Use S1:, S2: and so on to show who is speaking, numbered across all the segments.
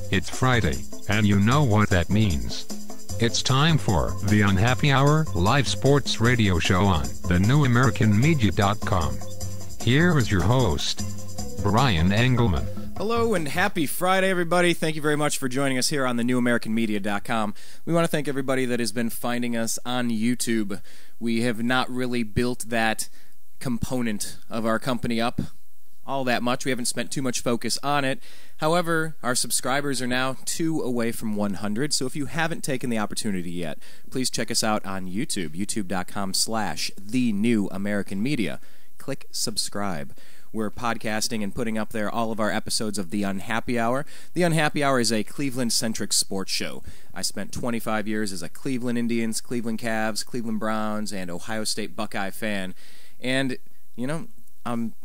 S1: It's Friday, and you know what that means. It's time for the Unhappy Hour live sports radio show on thenewamericanmedia.com. Here is your host, Brian Engelman.
S2: Hello and happy Friday, everybody. Thank you very much for joining us here on thenewamericanmedia.com. We want to thank everybody that has been finding us on YouTube. We have not really built that component of our company up all that much. We haven't spent too much focus on it. However, our subscribers are now 2 away from 100, so if you haven't taken the opportunity yet, please check us out on YouTube, youtube.com/thenewamericanmedia. Click subscribe. We're podcasting and putting up there all of our episodes of The Unhappy Hour. The Unhappy Hour is a Cleveland-centric sports show. I spent 25 years as a Cleveland Indians, Cleveland Cavs, Cleveland Browns, and Ohio State Buckeye fan. And, you know,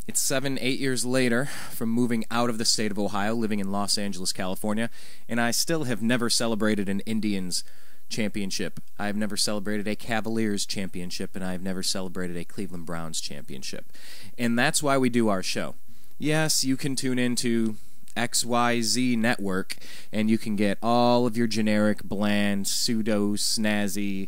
S2: it's 7-8 years later from moving out of the state of Ohio, living in Los Angeles, California, and I still have never celebrated an Indians championship. I have never celebrated a Cavaliers championship, and I have never celebrated a Cleveland Browns championship. And that's why we do our show. Yes, you can tune into XYZ Network, and you can get all of your generic, bland, pseudo-snazzy,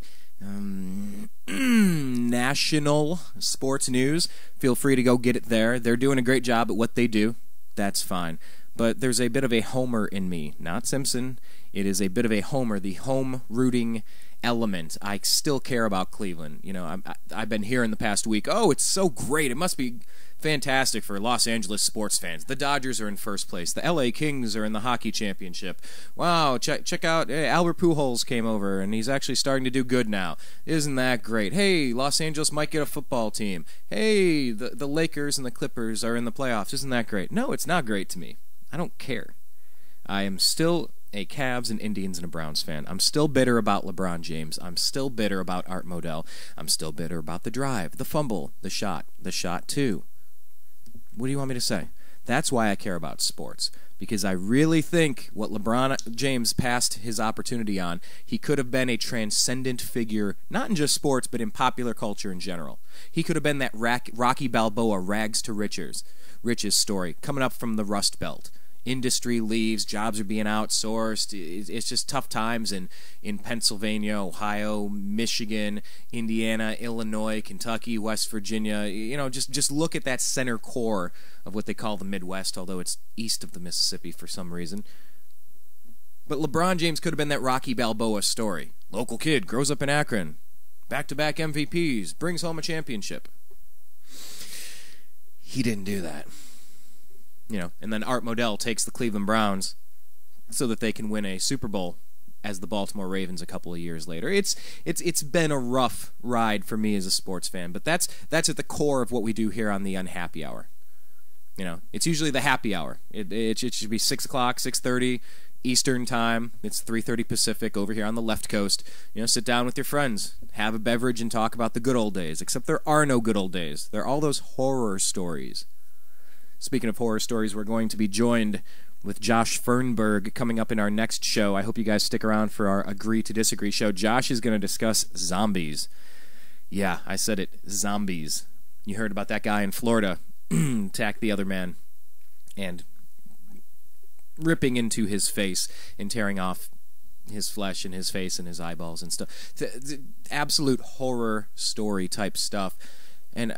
S2: national sports news. Feel free to go get it there. They're doing a great job at what they do. That's fine. But there's a bit of a homer in me, not Simpson. It is a bit of a homer, the home rooting element. I still care about Cleveland. You know, I've been hearing the past week, oh, it's so great. It must be fantastic for Los Angeles sports fans. The Dodgers are in first place. The LA Kings are in the hockey championship. Wow, check out, hey, Albert Pujols came over, and he's actually starting to do good now. Isn't that great? Hey, Los Angeles might get a football team. Hey, the Lakers and the Clippers are in the playoffs. Isn't that great? No, it's not great to me. I don't care. I am still a Cavs and Indians and a Browns fan. I'm still bitter about LeBron James. I'm still bitter about Art Modell. I'm still bitter about the drive, the fumble, the shot too. What do you want me to say? That's why I care about sports, because I really think what LeBron James passed his opportunity on, he could have been a transcendent figure, not in just sports, but in popular culture in general. He could have been that Rocky Balboa rags to riches story, coming up from the Rust Belt. Industry leaves, jobs are being outsourced. It's just tough times in Pennsylvania, Ohio, Michigan, Indiana, Illinois, Kentucky, West Virginia. You know, just look at that center core of what they call the Midwest, although it's east of the Mississippi for some reason. But LeBron James could have been that Rocky Balboa story. Local kid, grows up in Akron, back-to-back MVPs, brings home a championship. He didn't do that. You know, and then Art Modell takes the Cleveland Browns so that they can win a Super Bowl as the Baltimore Ravens a couple of years later. It's been a rough ride for me as a sports fan, but that's at the core of what we do here on the Unhappy Hour. You know, it's usually the happy hour. It should be 6 o'clock, 6:30 Eastern time. It's 3:30 Pacific over here on the left coast. You know, sit down with your friends, have a beverage, and talk about the good old days. Except there are no good old days. There are all those horror stories. Speaking of horror stories, we're going to be joined with Josh Fernberg coming up in our next show. I hope you guys stick around for our Agree to Disagree show. Josh is going to discuss zombies. Yeah, I said it, zombies. You heard about that guy in Florida attack the other man and ripping into his face and tearing off his flesh and his face and his eyeballs and stuff. Absolute horror story type stuff. And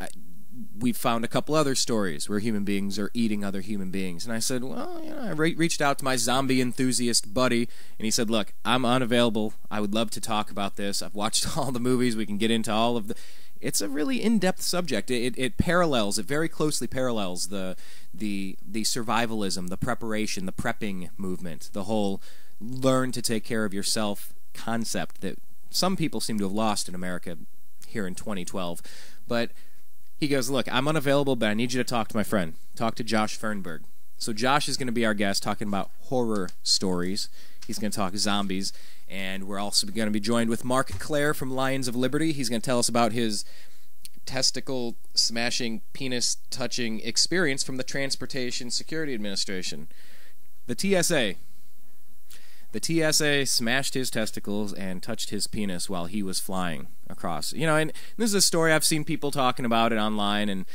S2: we've found a couple other stories where human beings are eating other human beings. And I said, well, you know, I reached out to my zombie enthusiast buddy, and he said, look, I'm unavailable. I would love to talk about this. I've watched all the movies. We can get into all of the... It's a really in-depth subject. It very closely parallels the survivalism, the preparation, the prepping movement, the whole learn to take care of yourself concept that some people seem to have lost in America here in 2012. But he goes, look, I'm unavailable, but I need you to talk to my friend. Talk to Josh Fernberg. So Josh is going to be our guest talking about horror stories. He's going to talk zombies. And we're also going to be joined with Mark Clare from Lions of Liberty. He's going to tell us about his testicle-smashing, penis-touching experience from the Transportation Security Administration. The TSA. The TSA smashed his testicles and touched his penis while he was flying across. You know, and this is a story I've seen people talking about it online, and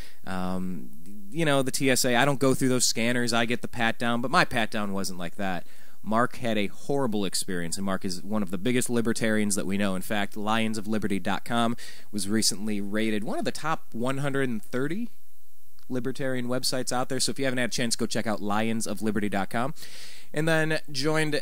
S2: you know, the TSA, I don't go through those scanners, I get the pat-down, but my pat-down wasn't like that. Mark had a horrible experience, and Mark is one of the biggest libertarians that we know. In fact, lionsofliberty.com was recently rated one of the top 130 libertarian websites out there. So if you haven't had a chance, go check out lionsofliberty.com. And then joined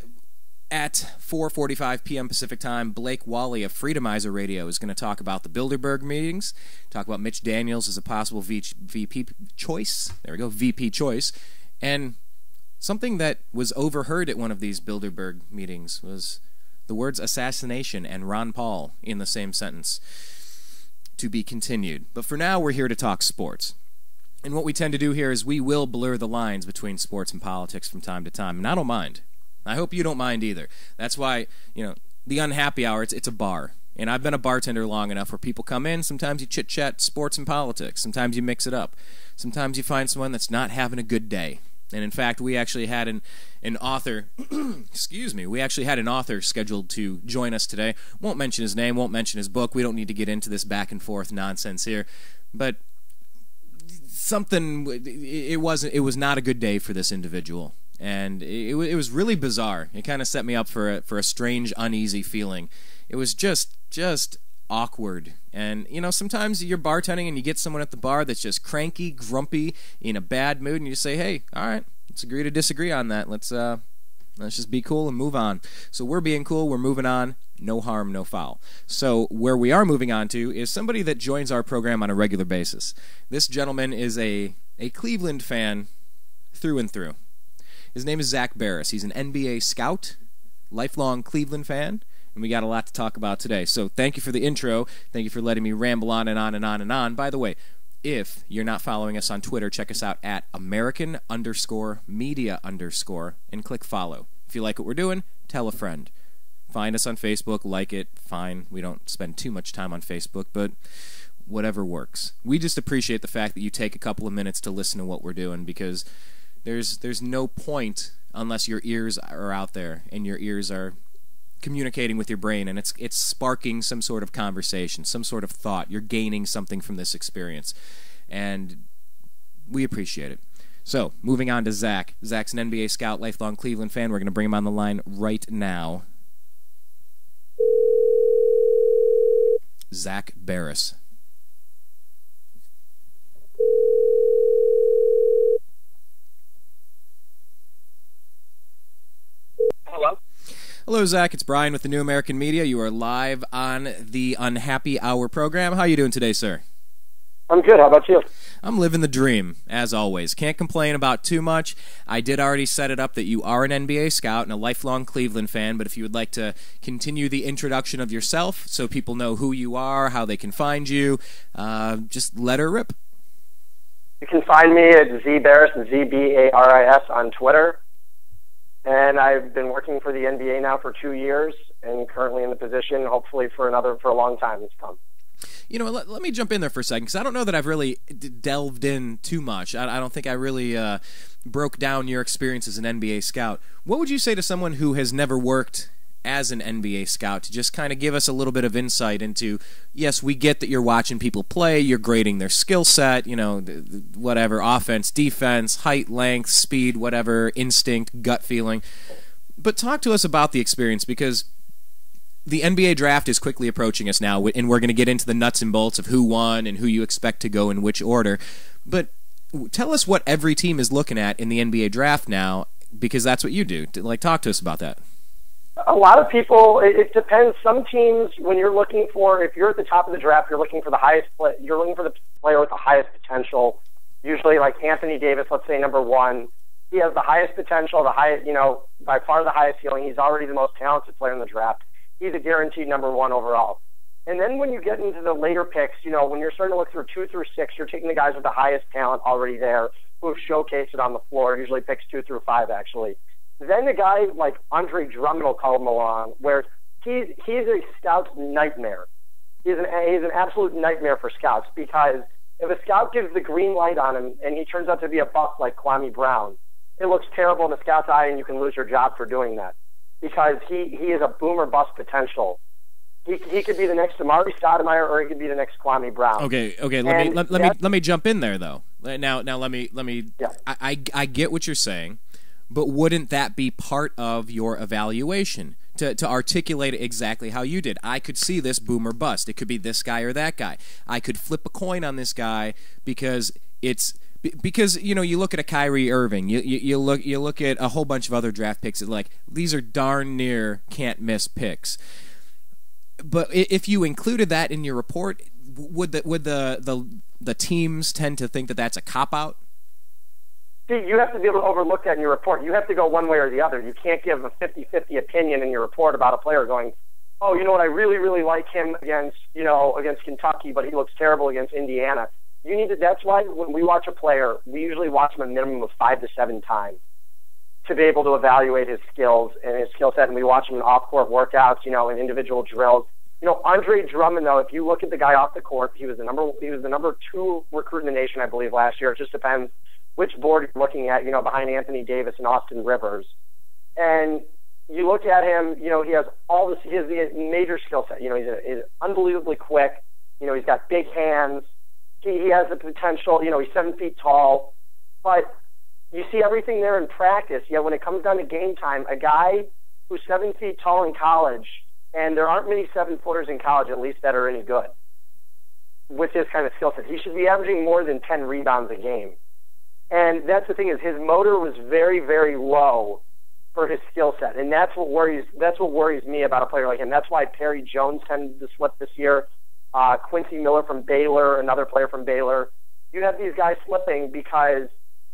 S2: at 4:45 p.m. Pacific time, Blake Wally of Freedomizer Radio is going to talk about the Bilderberg meetings, talk about Mitch Daniels as a possible VP choice. There we go, VP choice. And something that was overheard at one of these Bilderberg meetings was the words assassination and Ron Paul in the same sentence. To be continued. But for now, we're here to talk sports. And what we tend to do here is we will blur the lines between sports and politics from time to time. And I don't mind. I hope you don't mind either. That's why, the Unhappy Hour, it's a bar. And I've been a bartender long enough where people come in, sometimes you chit-chat sports and politics, sometimes you mix it up. Sometimes you find someone that's not having a good day. And in fact, we actually had an author, we actually had an author scheduled to join us today. Won't mention his name, won't mention his book. We don't need to get into this back and forth nonsense here. But it was not a good day for this individual. And it was really bizarre. It kind of set me up for a strange, uneasy feeling. It was just awkward. And, sometimes you're bartending and you get someone at the bar that's just cranky, grumpy, in a bad mood, and you say, hey, all right, let's agree to disagree on that. Let's just be cool and move on. So we're being cool, we're moving on, no harm, no foul. So where we are moving on to is somebody that joins our program on a regular basis. This gentleman is a Cleveland fan through and through. His name is Zak Baris. He's an NBA scout, lifelong Cleveland fan, and we got a lot to talk about today. So thank you for the intro. Thank you for letting me ramble on and on and on and on. By the way, if you're not following us on Twitter, check us out at American_media_ and click follow. If you like what we're doing, tell a friend. Find us on Facebook, like it, fine. We don't spend too much time on Facebook, but whatever works. We just appreciate the fact that you take a couple of minutes to listen to what we're doing, because there's no point unless your ears are out there and your ears are communicating with your brain and it's sparking some sort of conversation, some sort of thought. You're gaining something from this experience, and we appreciate it. So, moving on to Zak. Zak's an NBA scout, lifelong Cleveland fan. We're going to bring him on the line right now. Zak Baris.
S3: Hello?
S2: Hello, Zak. It's Brian with the New American Media. You are live on the Unhappy Hour program. How are you doing today, sir?
S3: I'm good. How about you?
S2: I'm living the dream, as always. Can't complain about too much. I did already set it up that you are an NBA scout and a lifelong Cleveland fan, but if you would like to continue the introduction of yourself so people know who you are, how they can find you, just let her rip.
S3: You can find me at ZBaris, ZBARIS on Twitter. And I've been working for the NBA now for 2 years and currently in the position, hopefully for a long time to come.
S2: Let me jump in there for a second, because I don't know that I've really delved in too much. I don't think I really broke down your experience as an NBA scout. What would you say to someone who has never worked as an NBA scout to just kind of give us a little bit of insight into, yes, we get that you're watching people play, you're grading their skill set, whatever, offense, defense, height, length, speed, whatever, instinct, gut feeling. But talk to us about the experience, because the NBA draft is quickly approaching us now, and we're going to get into the nuts and bolts of who won and who you expect to go in which order. But tell us what every team is looking at in the NBA draft now, because that's what you do. Talk to us about that.
S3: A lot of people, it depends. Some teams, when you're looking for, if you're at the top of the draft, you're looking for the player with the highest potential. Usually, like Anthony Davis, let's say number one, he has the highest potential, by far the highest ceiling. He's already the most talented player in the draft. He's a guaranteed number one overall. And then when you get into the later picks, when you're starting to look through 2 through 6, you're taking the guys with the highest talent already there, who have showcased it on the floor. Usually picks 2 through 5, actually. Then a guy like Andre Drummond will come along, where he's a scout's nightmare. He's an absolute nightmare for scouts, because if a scout gives the green light on him and he turns out to be a bust like Kwame Brown, it looks terrible in the scout's eye, and you can lose your job for doing that, because he is a boom or bust potential. He could be the next Amari Stoudemire, or he could be the next Kwame Brown.
S2: Okay. Let me jump in there though. Now let me.
S3: Yeah.
S2: I get what you're saying. But wouldn't that be part of your evaluation? To articulate it exactly how you did. I could see this boom or bust. It could be this guy or that guy. I could flip a coin on this guy because you look at a Kyrie Irving, you look at a whole bunch of other draft picks that these are darn near can't miss picks. But if you included that in your report, would the teams tend to think that that's a cop out?
S3: See, you have to be able to overlook that in your report. You have to go one way or the other. You can't give a 50-50 opinion in your report about a player going, oh, you know what, I really, really like him against Kentucky, but he looks terrible against Indiana. That's why when we watch a player, we usually watch him a minimum of 5 to 7 times to be able to evaluate his skills and his skill set, and we watch him in off-court workouts, in individual drills. Andre Drummond, though, if you look at the guy off the court, he was the number 2 recruit in the nation, I believe, last year. It just depends which board you're looking at, behind Anthony Davis and Austin Rivers. And you look at him, he has the major skill set. He's unbelievably quick. He's got big hands. He has the potential, he's 7 feet tall. But you see everything there in practice, yet when it comes down to game time, a guy who's 7 feet tall in college, and there aren't many 7-footers in college, at least, that are any good with his kind of skill set. He should be averaging more than 10 rebounds a game. And that's the thing, is his motor was very, very low for his skill set. And that's what worries me about a player like him. That's why Perry Jones tended to slip this year. Quincy Miller from Baylor, another player from Baylor. You have these guys slipping because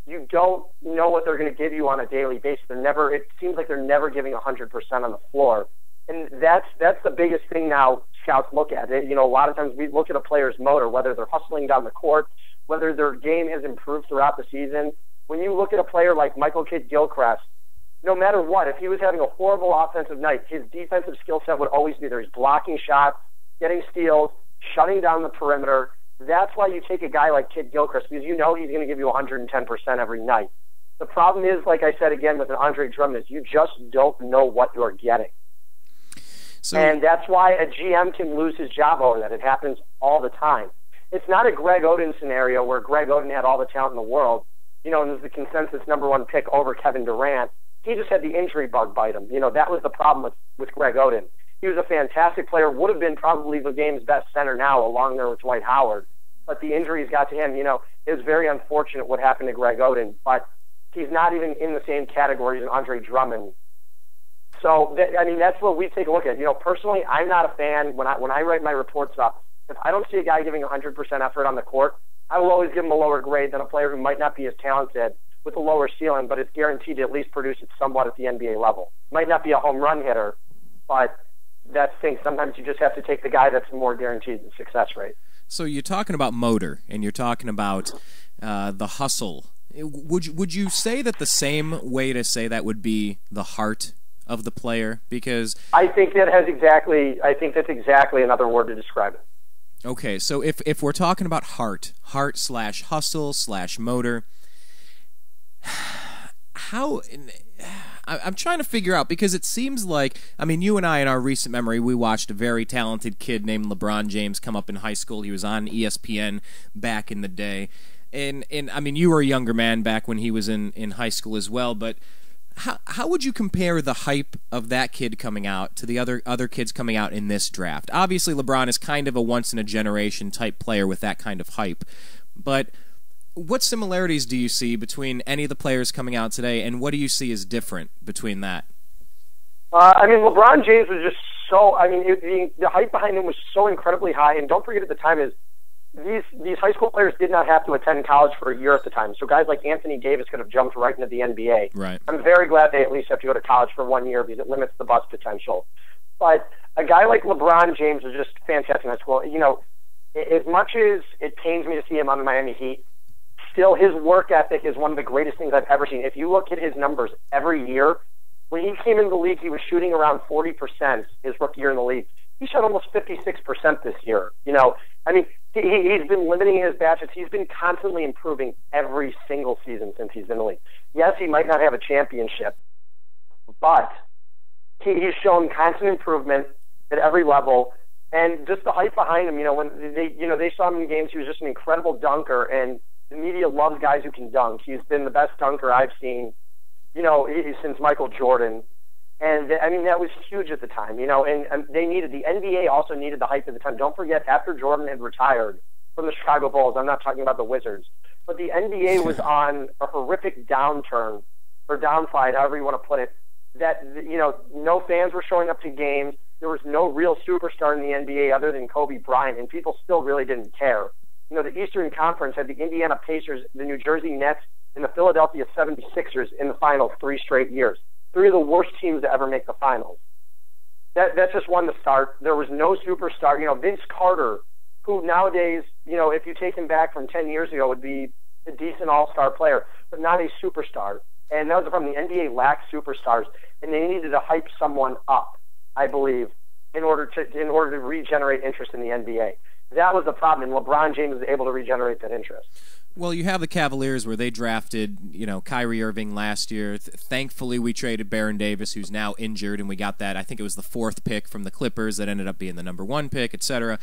S3: you don't know what they're going to give you on a daily basis. It seems like they're never giving 100% on the floor. And that's the biggest thing now scouts look at. A lot of times we look at a player's motor, whether they're hustling down the court, whether their game has improved throughout the season. When you look at a player like Michael Kidd-Gilchrist, no matter what, if he was having a horrible offensive night, his defensive skill set would always be there. He's blocking shots, getting steals, shutting down the perimeter. That's why you take a guy like Kidd-Gilchrist, because he's going to give you 110% every night. The problem is, like I said again with an Andre Drummond, is you just don't know what you're getting. And that's why a GM can lose his job over that. It happens all the time. It's not a Greg Oden scenario where Greg Oden had all the talent in the world, and was the consensus #1 pick over Kevin Durant. He just had the injury bug bite him. That was the problem with Greg Oden. He was a fantastic player, would have been probably the game's best center now, along there with Dwight Howard. But the injuries got to him. It was very unfortunate what happened to Greg Oden, but he's not even in the same category as Andre Drummond. So, that's what we take a look at. Personally, I'm not a fan. When I write my reports up, if I don't see a guy giving 100% effort on the court, I will always give him a lower grade than a player who might not be as talented with a lower ceiling, but is guaranteed to at least produce it somewhat at the NBA level. Might not be a home run hitter, but that's the thing. Sometimes you just have to take the guy that's more guaranteed the success rate.
S2: So you're talking about motor, and you're talking about the hustle. Would you say that the same way to say that would be the heart of the player? Because
S3: I think that's exactly another word to describe it.
S2: Okay, so if we're talking about heart/hustle/motor, how? I'm trying to figure out, because it seems like, you and I, in our recent memory, we watched a very talented kid named LeBron James come up in high school. He was on ESPN back in the day, and you were a younger man back when he was in high school as well, but how would you compare the hype of that kid coming out to the other kids coming out in this draft? Obviously, LeBron is kind of a once-in-a-generation type player with that kind of hype, but what similarities do you see between any of the players coming out today, and what do you see as different between that?
S3: LeBron James was just so, the hype behind him was so incredibly high, and don't forget at the time is these high school players did not have to attend college for a year at the time. So guys like Anthony Davis could have jumped right into the NBA.
S2: Right.
S3: I'm very glad they at least have to go to college for 1 year because it limits the bust potential. But a guy like LeBron James was just fantastic in high school. As much as it pains me to see him on the Miami Heat, still his work ethic is one of the greatest things I've ever seen. If you look at his numbers every year, when he came in the league, he was shooting around 40% his rookie year in the league. He shot almost 56% this year. He's been limiting his batches. He's been constantly improving every single season since he's been in the league. Yes, he might not have a championship, but he's shown constant improvement at every level. And just the hype behind him, when they saw him in games, he was just an incredible dunker, and the media loves guys who can dunk. He's been the best dunker I've seen since Michael Jordan. And, I mean, that was huge at the time, and the NBA also needed the hype at the time. Don't forget, after Jordan had retired from the Chicago Bulls, I'm not talking about the Wizards, but the NBA was on a horrific downturn, or downslide, however you want to put it, that, no fans were showing up to games. There was no real superstar in the NBA other than Kobe Bryant, and people still really didn't care. The Eastern Conference had the Indiana Pacers, the New Jersey Nets, and the Philadelphia 76ers in the finals 3 straight years. 3 of the worst teams to ever make the finals. That's just one to start. There was no superstar. Vince Carter, who nowadays, if you take him back from 10 years ago, would be a decent all-star player, but not a superstar. And that was the problem. The NBA lacked superstars, and they needed to hype someone up, I believe, in order to regenerate interest in the NBA. That was the problem, and LeBron James was able to regenerate that interest.
S2: Well, you have the Cavaliers where they drafted, Kyrie Irving last year. Thankfully, we traded Baron Davis, who's now injured, and we got that. I think it was the 4th pick from the Clippers that ended up being the number 1 pick, etc.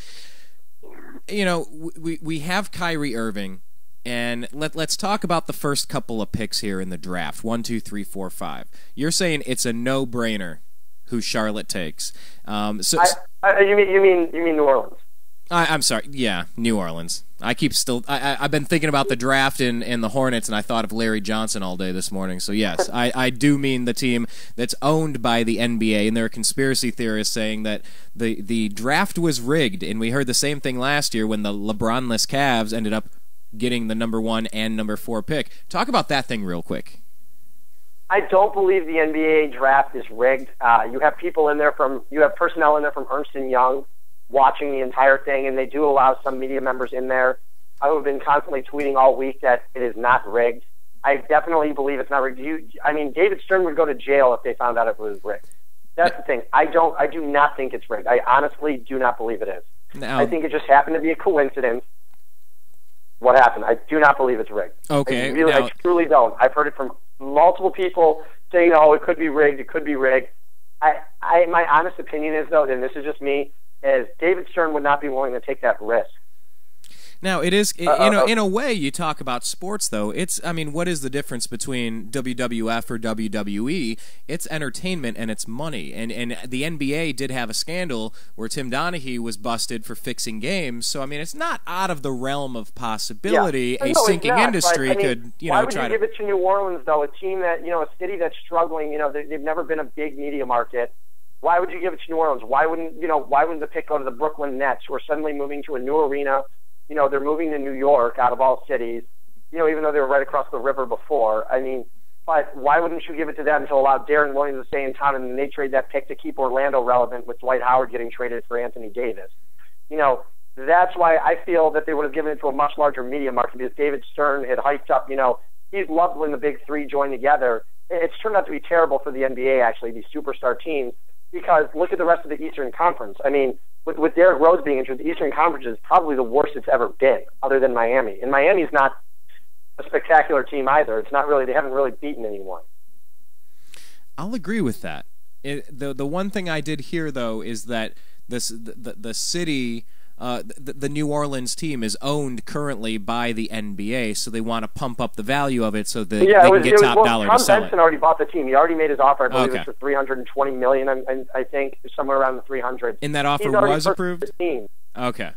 S2: We have Kyrie Irving, and let's talk about the first couple of picks here in the draft. 1, 2, 3, 4, 5. You're saying it's a no-brainer who Charlotte takes.
S3: You mean New Orleans?
S2: I'm sorry. Yeah, New Orleans. I've been thinking about the draft in the Hornets, and I thought of Larry Johnson all day this morning. So, yes, I do mean the team that's owned by the NBA, and there are conspiracy theorists saying that the draft was rigged, and we heard the same thing last year when the LeBron-less Cavs ended up getting the number 1 and number 4 pick. Talk about that thing real quick.
S3: I don't believe the NBA draft is rigged. You have personnel in there from Ernst & Young watching the entire thing, and they do allow some media members in there. I have been constantly tweeting all week that it is not rigged. I definitely believe it's not rigged. David Stern would go to jail if they found out it was rigged. That's the thing. I do not think it's rigged. I honestly do not believe it is.
S2: Now,
S3: I think it just happened to be a coincidence. What happened? I do not believe it's rigged.
S2: Okay.
S3: I truly don't. I've heard it from multiple people saying, "Oh, it could be rigged. It could be rigged." My honest opinion is, though, and this is just me, is David Stern would not be willing to take that risk.
S2: Now, it is, in a way, you talk about sports, though. What is the difference between WWF or WWE? It's entertainment and it's money. And the NBA did have a scandal where Tim Donaghy was busted for fixing games. So, it's not out of the realm of possibility.
S3: Yeah.
S2: A sinking industry could,
S3: why would you give it to New Orleans, though, a team that, a city that's struggling, they've never been a big media market. Why would you give it to New Orleans? Why wouldn't the pick go to the Brooklyn Nets, who are suddenly moving to a new arena? They're moving to New York out of all cities, even though they were right across the river before. But why wouldn't you give it to them to allow Darren Williams to stay in town, and then they trade that pick to keep Orlando relevant with Dwight Howard getting traded for Anthony Davis? That's why I feel that they would have given it to a much larger media market, because David Stern had hyped up, he's loved when the big three join together. It's turned out to be terrible for the NBA, actually, these superstar teams, because look at the rest of the Eastern Conference. With Derrick Rose being injured, the Eastern Conference is probably the worst it's ever been, other than Miami. And Miami's not a spectacular team either. It's not really; they haven't really beaten anyone.
S2: I'll agree with that. The one thing I did hear, though, is that the city, the New Orleans team, is owned currently by the NBA, so they want to pump up the value of it so that they can get top dollar to sell it.
S3: Benson already bought the team. He already made his offer. I believe it's for $320 million. I think somewhere around the 300.
S2: And that offer was approved? Okay.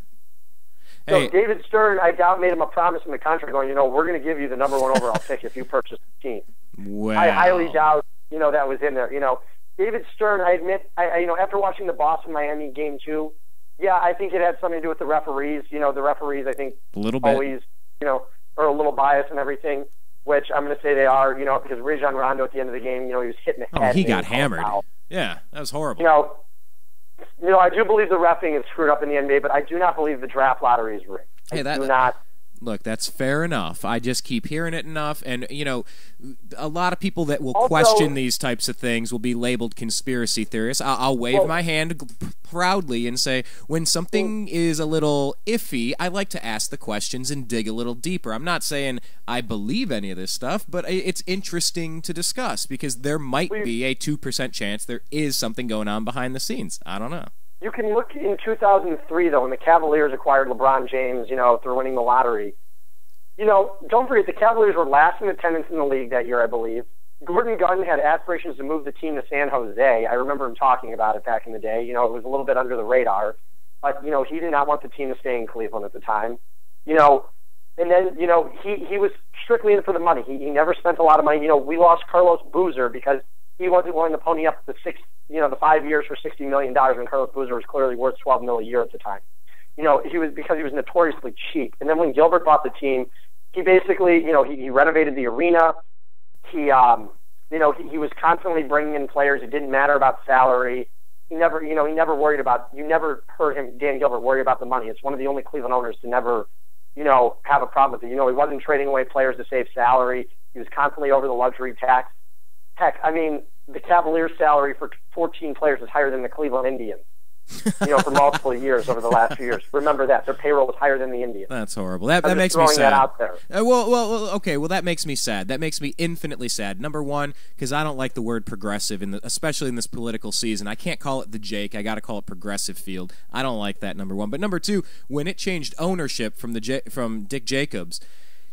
S3: So David Stern, I doubt, made him a promise in the contract going, we're going to give you the number 1 overall pick if you purchase the team.
S2: Wow.
S3: I highly doubt, that was in there. David Stern, I admit, after watching the Boston-Miami game 2, yeah, I think it had something to do with the referees. The referees, I think,
S2: a little bit.
S3: Always, are a little biased and everything, which I'm going to say they are, because Rajon Rondo at the end of the game, he was hitting the head.
S2: He got hammered. Yeah, that was horrible.
S3: I do believe the reffing is screwed up in the NBA, but I do not believe the draft lottery is rigged. I do not.
S2: Look, that's fair enough. I just keep hearing it enough, and a lot of people that will question these types of things will be labeled conspiracy theorists. I'll wave my hand proudly and say, when something is a little iffy, I like to ask the questions and dig a little deeper. I'm not saying I believe any of this stuff, but it's interesting to discuss, because there might be a 2% chance there is something going on behind the scenes. I don't know.
S3: You can look in 2003, though, when the Cavaliers acquired LeBron James, through winning the lottery. Don't forget, the Cavaliers were last in attendance in the league that year, I believe. Gordon Gunn had aspirations to move the team to San Jose. I remember him talking about it back in the day. You know, it was a little bit under the radar. But, you know, he did not want the team to stay in Cleveland at the time. You know, and then, you know, he was strictly in for the money. He never spent a lot of money. You know, we lost Carlos Boozer because he wasn't willing to pony up the 5 years for $60 million when Carlos Boozer was clearly worth $12 million a year at the time. You know, because he was notoriously cheap. And then when Gilbert bought the team, he basically, you know, he renovated the arena. He was constantly bringing in players. It didn't matter about salary. You never heard him, Dan Gilbert, worry about the money. It's one of the only Cleveland owners to never, you know, have a problem with it. You know, he wasn't trading away players to save salary. He was constantly over the luxury tax. Heck, I mean, the Cavaliers' salary for 14 players is higher than the Cleveland Indians. You know, for multiple years over the last few years. Remember that. Their payroll was higher than the Indians.
S2: That's horrible. That makes me sad. That out there. Okay. Well, that makes me sad. That makes me infinitely sad. Number one, because I don't like the word progressive, especially in this political season. I can't call it the Jake. I got to call it progressive field. I don't like that, number one. But number two, when it changed ownership from Dick Jacobs,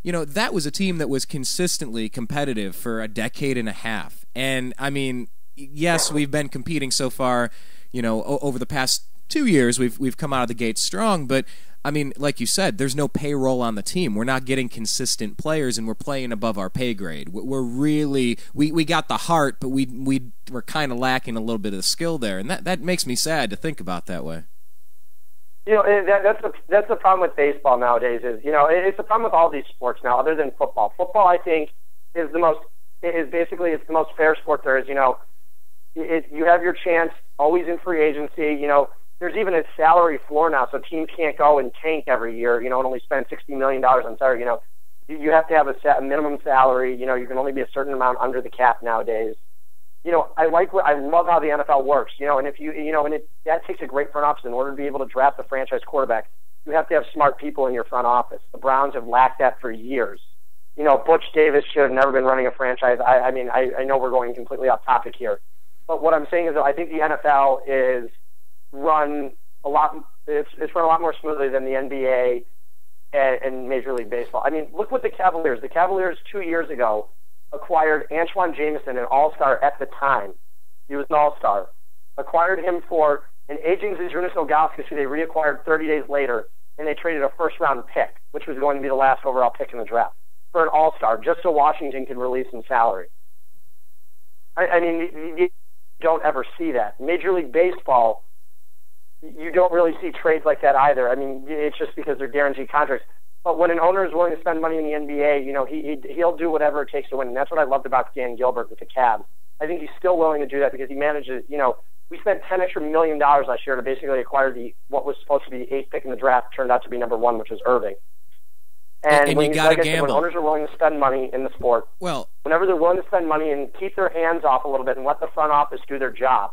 S2: you know, that was a team that was consistently competitive for a decade and a half. And, I mean, yes, we've been competing so far. You know, over the past 2 years, we've come out of the gate strong. But, I mean, like you said, there's no payroll on the team. We're not getting consistent players, and we're playing above our pay grade. We're really we got the heart, but we're kind of lacking a little bit of the skill there, and that makes me sad to think about that way.
S3: You know, that's the problem with baseball nowadays. Is, you know, it's a problem with all these sports now, other than football. Football, I think, is the most fair sport there is. You know, you have your chance always in free agency. You know, there's even a salary floor now, so teams can't go and tank every year, you know, and only spend $60 million on salary. You know, you have to have a minimum salary. You know, you can only be a certain amount under the cap nowadays. You know, I love how the NFL works. You know, and that takes a great front office in order to be able to draft the franchise quarterback. You have to have smart people in your front office. The Browns have lacked that for years. You know, Butch Davis should have never been running a franchise. I mean, I know we're going completely off topic here. But what I'm saying is that I think the NFL is run a lot. It's run a lot more smoothly than the NBA and Major League Baseball. I mean, look what the Cavaliers. The Cavaliers 2 years ago acquired Antoine Jameson, an All-Star at the time. He was an All-Star. Acquired him for an aging Zydrunas Ilgauskas, who they reacquired 30 days later, and they traded a first-round pick, which was going to be the last overall pick in the draft, for an All-Star, just so Washington could release some salary. I mean, you don't ever see that. Major League Baseball, you don't really see trades like that either. I mean, it's just because they're guaranteed contracts. But when an owner is willing to spend money in the NBA, you know, he'll do whatever it takes to win. And that's what I loved about Dan Gilbert with the Cavs. I think he's still willing to do that because he manages, you know, we spent $10 extra million last year to basically acquire what was supposed to be the 8th pick in the draft, turned out to be number 1, which was Irving. And when,
S2: you got to gamble.
S3: When owners are willing to spend money in the sport, whenever they're willing to spend money and keep their hands off a little bit and let the front office do their job,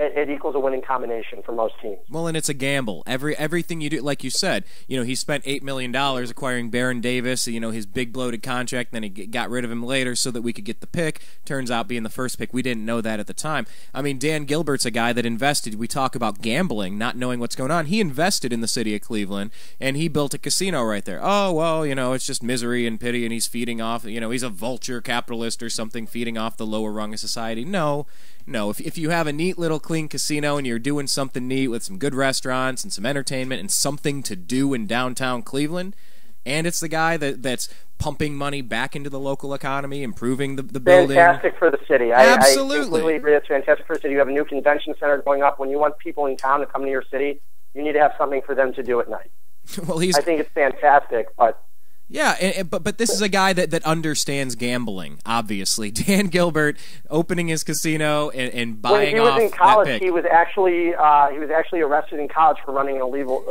S3: it equals a winning combination for most teams.
S2: Well, and it's a gamble. Everything you do, like you said, you know, he spent $8 million acquiring Baron Davis, you know, his big bloated contract, then he got rid of him later so that we could get the pick. Turns out being the first pick, we didn't know that at the time. I mean, Dan Gilbert's a guy that invested. We talk about gambling, not knowing what's going on. He invested in the city of Cleveland, and he built a casino right there. Oh, well, you know, it's just misery and pity, and he's feeding off, you know, he's a vulture capitalist or something, feeding off the lower rung of society. No, if you have a neat little clean casino and you're doing something neat with some good restaurants and some entertainment and something to do in downtown Cleveland, and it's the guy that's pumping money back into the local economy, improving the building.
S3: Fantastic for the city.
S2: Absolutely.
S3: I completely agree. It's fantastic for the city. You have a new convention center going up. When you want people in town to come to your city, you need to have something for them to do at night.
S2: Well,
S3: I think it's fantastic, but...
S2: Yeah, but this is a guy that understands gambling, obviously. Dan Gilbert opening his casino and buying off that pick. When he was in college, he was actually arrested in college for running an illegal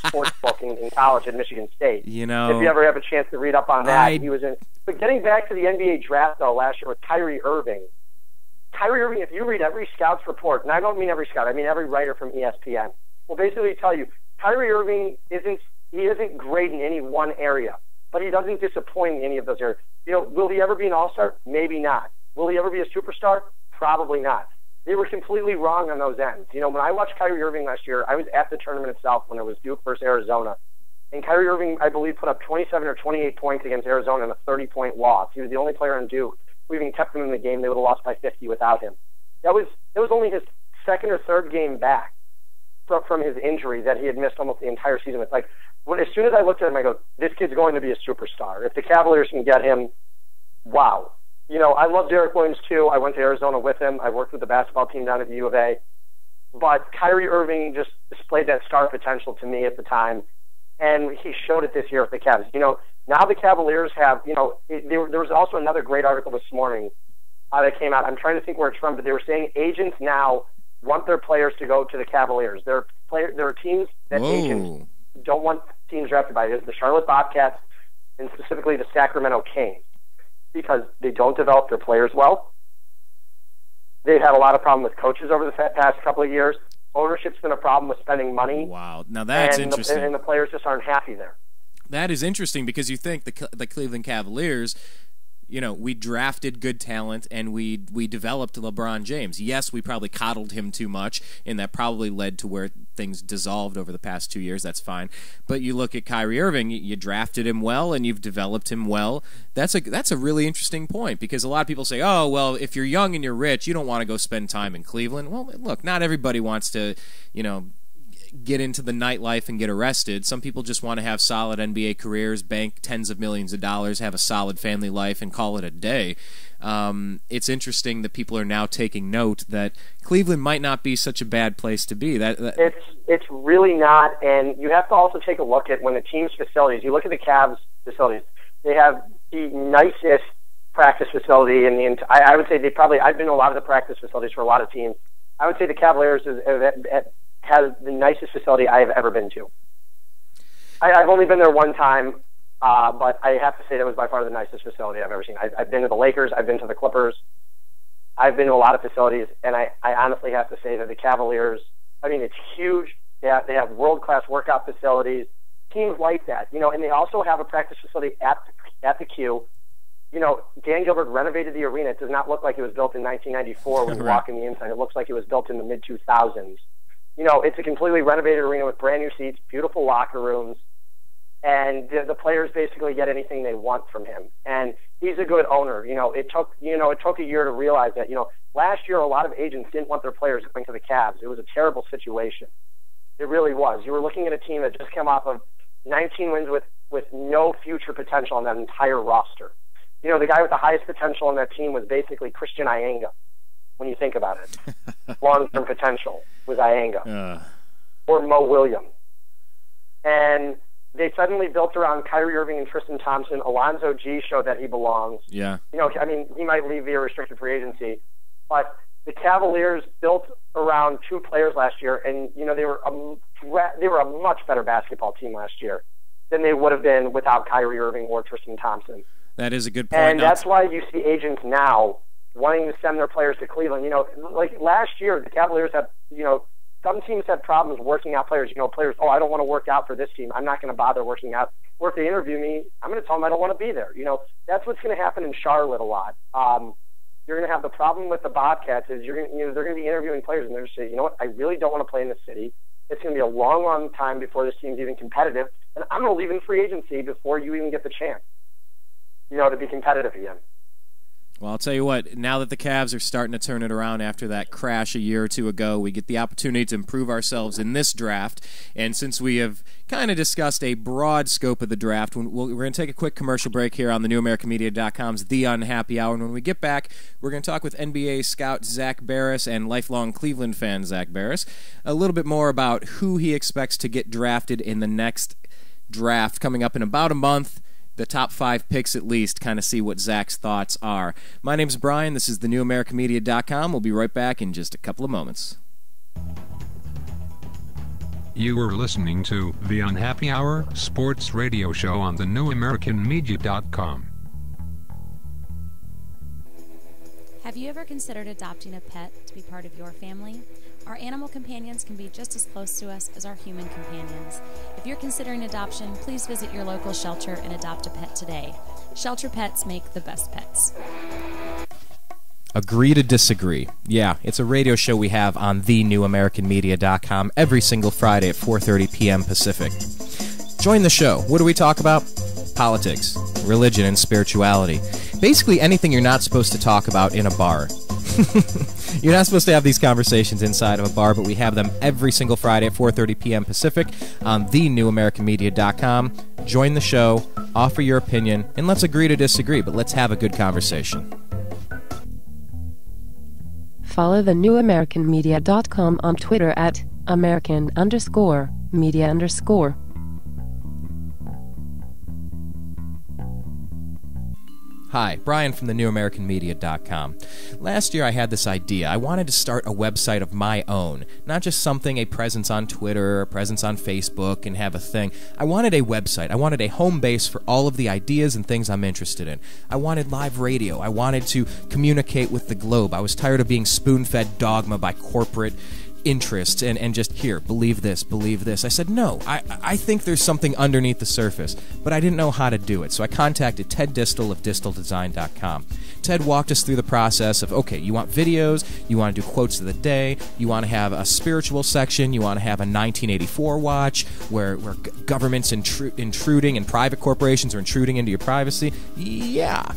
S2: sports book in college at Michigan State. You know,
S3: if you ever have a chance to read up on that, he was in. But getting back to the NBA draft though, last year with Kyrie Irving. If you read every scout's report, and I don't mean every scout, I mean every writer from ESPN, will basically tell you Kyrie Irving isn't great in any one area. But he doesn't disappoint in any of those areas. You know, will he ever be an all-star? Maybe not. Will he ever be a superstar? Probably not. They were completely wrong on those ends. You know, when I watched Kyrie Irving last year, I was at the tournament itself when it was Duke versus Arizona. And Kyrie Irving, I believe, put up 27 or 28 points against Arizona in a 30-point loss. He was the only player on Duke Cleveland kept him in the game, they would have lost by 50 without him. That was only his second or third game back from his injury that he had missed almost the entire season. It's like, as soon as I looked at him, I go, this kid's going to be a superstar. If the Cavaliers can get him, wow. I love Derek Williams too. I went to Arizona with him. I worked with the basketball team down at the U of A. But Kyrie Irving just displayed that star potential to me at the time, and he showed it this year with the Cavs. Now the Cavaliers have, there was also another great article this morning that came out. I'm trying to think where it's from, but they were saying agents now want their players to go to the Cavaliers. There are teams that agents don't want teams drafted by. There's the Charlotte Bobcats and specifically the Sacramento Kings because they don't develop their players well. They've had a lot of problem with coaches over the past couple of years. Ownership's been a problem with spending money.
S2: Wow. Now that's interesting.
S3: And the players just aren't happy there.
S2: That is interesting because you think the Cleveland Cavaliers, we drafted good talent and we developed LeBron James. Yes, we probably coddled him too much, and that probably led to where things dissolved over the past 2 years. That's fine. But you look at Kyrie Irving, you drafted him well and you've developed him well. That's a really interesting point because a lot of people say, oh, well, if you're young and you're rich, you don't want to go spend time in Cleveland. Well, look, not everybody wants to, get into the nightlife and get arrested. Some people just want to have solid NBA careers, bank tens of millions of dollars, have a solid family life, and call it a day. It's interesting that people are now taking note that Cleveland might not be such a bad place to be.
S3: It's really not, and you have to also take a look at when the team's facilities. You look at the Cavs facilities; they have the nicest practice facility in the. I would say I've been to a lot of the practice facilities for a lot of teams. I would say the Cavaliers has the nicest facility I have ever been to. I've only been there one time, but I have to say that was by far the nicest facility I've ever seen. I've been to the Lakers, I've been to the Clippers, I've been to a lot of facilities, and I honestly have to say that the Cavaliers, it's huge. They have world-class workout facilities, teams like that, and they also have a practice facility at the Q. Dan Gilbert renovated the arena. It does not look like it was built in 1994 when you walk in the inside. It looks like it was built in the mid-2000s. It's a completely renovated arena with brand new seats, beautiful locker rooms, and the players basically get anything they want from him. And he's a good owner. It took a year to realize that. Last year a lot of agents didn't want their players going to the Cavs. It was a terrible situation. It really was. You were looking at a team that just came off of 19 wins with no future potential on that entire roster. The guy with the highest potential on that team was basically Christian Ienga. When you think about it, long-term potential was Ienga or Mo Williams. And they suddenly built around Kyrie Irving and Tristan Thompson. Alonzo G showed that he belongs.
S2: Yeah.
S3: He might leave via restricted free agency, but the Cavaliers built around two players last year, and they were a much better basketball team last year than they would have been without Kyrie Irving or Tristan Thompson.
S2: That is a good point.
S3: And that's why you see agents now wanting to send their players to Cleveland. Like last year, the Cavaliers had, some teams had problems working out players. Players, I don't want to work out for this team. I'm not going to bother working out. Or if they interview me, I'm going to tell them I don't want to be there. That's what's going to happen in Charlotte a lot. You're going to have the problem with the Bobcats is they're going to be interviewing players and they're going to say, you know what, I really don't want to play in this city. It's going to be a long, long time before this team's even competitive, and I'm going to leave in free agency before you even get the chance, to be competitive again.
S2: Well, I'll tell you what, now that the Cavs are starting to turn it around after that crash a year or two ago, we get the opportunity to improve ourselves in this draft. And since we have kind of discussed a broad scope of the draft, we're going to take a quick commercial break here on the NewAmericanMedia.com's The Unhappy Hour. And when we get back, we're going to talk with NBA scout Zak Baris and lifelong Cleveland fan Zak Baris a little bit more about who he expects to get drafted in the next draft coming up in about a month. The top 5 picks at least, kind of see what Zach's thoughts are. My name's Brian. This is the NewAmericanMedia.com. We'll be right back in just a couple of moments.
S1: You were listening to The Unhappy Hour Sports Radio Show on the NewAmericanMedia.com.
S4: Have you ever considered adopting a pet to be part of your family? Our animal companions can be just as close to us as our human companions. If you're considering adoption, please visit your local shelter and adopt a pet today. Shelter pets make the best pets.
S2: Agree to disagree. Yeah, it's a radio show we have on thenewamericanmedia.com every single Friday at 4:30 p.m. Pacific. Join the show. What do we talk about? Politics, religion, and spirituality.
S5: basically anything you're not supposed to talk about in a bar. You're not supposed to have these conversations inside of a bar, but we have them every single Friday at 4:30 p.m. Pacific on thenewamericanmedia.com. Join the show, offer your opinion, and let's agree to disagree, but let's have a good conversation.
S6: Follow thenewamericanmedia.com on Twitter at American_media_.
S5: Hi, Brian from thenewamericanmedia.com. Last year I had this idea. I wanted to start a website of my own, not just something, a presence on Twitter, a presence on Facebook, and have a thing. I wanted a website. I wanted a home base for all of the ideas and things I'm interested in. I wanted live radio. I wanted to communicate with the globe. I was tired of being spoon-fed dogma by corporate interest and just, here, believe this, believe this. I said, no, I think there's something underneath the surface, but I didn't know how to do it. So I contacted Ted Distel of disteldesign.com. Ted walked us through the process of, okay, you want videos, you want to do quotes of the day, you want to have a spiritual section, you want to have a 1984 watch where government's intruding and private corporations are intruding into your privacy. Yeah,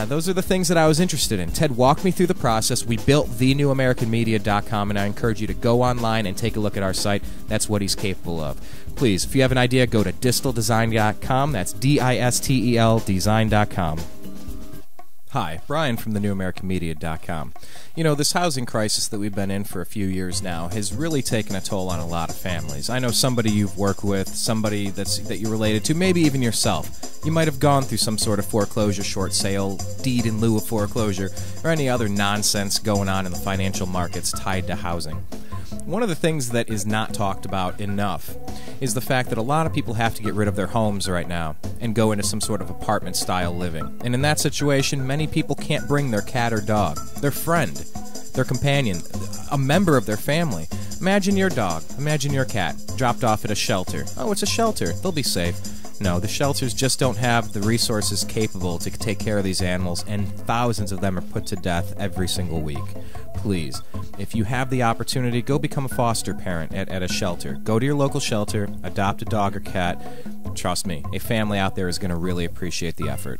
S5: those are the things that I was interested in. Ted walked me through the process. We built thenewamericanmedia.com, and I encourage you to go online and take a look at our site. That's what he's capable of. Please, if you have an idea, go to disteldesign.com. That's DISTEL design.com. Hi, Brian from thenewamericanmedia.com. You know, this housing crisis that we've been in for a few years now has really taken a toll on a lot of families. I know somebody you've worked with, somebody that you're related to, maybe even yourself. You might have gone through some sort of foreclosure, short sale, deed in lieu of foreclosure, or any other nonsense going on in the financial markets tied to housing. One of the things that is not talked about enough is the fact that a lot of people have to get rid of their homes right now and go into some sort of apartment-style living. And in that situation, many people can't bring their cat or dog, their friend, their companion, a member of their family. Imagine your dog, imagine your cat, dropped off at a shelter. Oh, it's a shelter. They'll be safe. No, the shelters just don't have the resources capable to take care of these animals, and thousands of them are put to death every single week. Please, if you have the opportunity, go become a foster parent at a shelter. Go to your local shelter, adopt a dog or cat. Trust me, a family out there is going to really appreciate the effort.